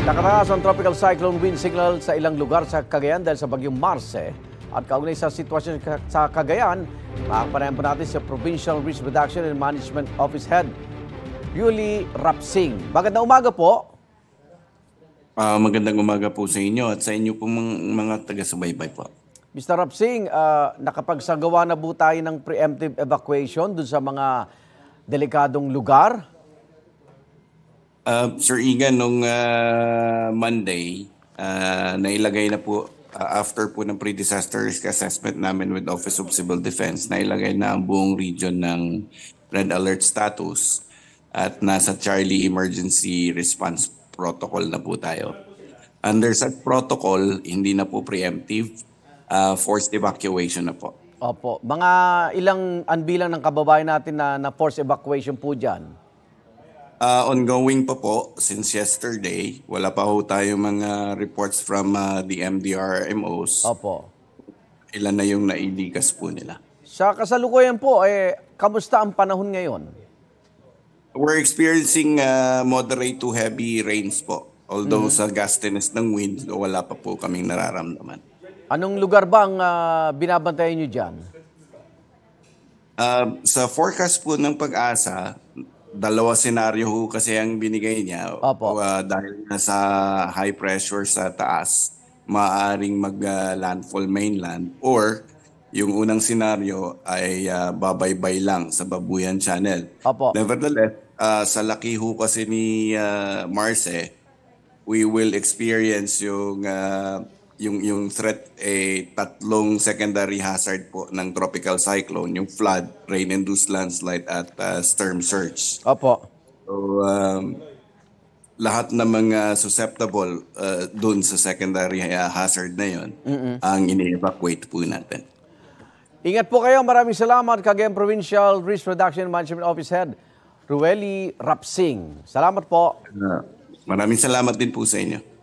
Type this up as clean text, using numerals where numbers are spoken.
Nakataas ang tropical cyclone wind signal sa ilang lugar sa Cagayan dahil sa bagyong Marce. At kaugnay sa sitwasyon sa Cagayan, makakapanayan po natin sa Provincial Risk Reduction and Management Office Head, Yuli Rapsing. Magandang umaga po. Magandang umaga po sa inyo at sa inyo pong mga taga-subaybay po. Mr. Rapsing, nakapagsagawa na po tayo ng preemptive evacuation dun sa mga delikadong lugar? Sir Igan, nung Monday, nailagay na po, after po ng pre-disaster risk assessment namin with Office of Civil Defense, nailagay na ang buong region ng Red Alert status at nasa Charlie Emergency Response Protocol na po tayo. Under such protocol, hindi na po preemptive, forced evacuation na po. Opo. Mga ilang anbilang ng kababayan natin na forced evacuation po dyan? Ongoing pa po since yesterday. Wala pa ho tayo mga reports from the MDRMOs. Opo. Ilan na yung nailikas po nila. Sa kasalukuyan po, kamusta ang panahon ngayon? We're experiencing moderate to heavy rains po. Although sa gustiness ng wind, wala pa po kaming nararamdaman. Anong lugar ba ang binabantayan nyo dyan? Sa forecast po ng Pag-asa, dalawa senaryo ho kasi ang binigay niya. Opo. Dahil nasa high pressure sa taas, maaaring mag-landfall mainland, or yung unang senaryo ay babaybay lang sa Babuyan Channel. Opo. Nevertheless, sa laki ho kasi ni Marce, we will experience yung threat, tatlong secondary hazard po ng tropical cyclone, yung flood, rain-induced landslide at storm surge. Opo. So, lahat ng mga susceptible dun sa secondary hazard na yon ang ini-evacuate po natin. Ingat po kayo. Maraming salamat, Cagayan Provincial Risk Reduction and Management Office Head, Rueli Rapsing. Salamat po. Maraming salamat din po sa inyo.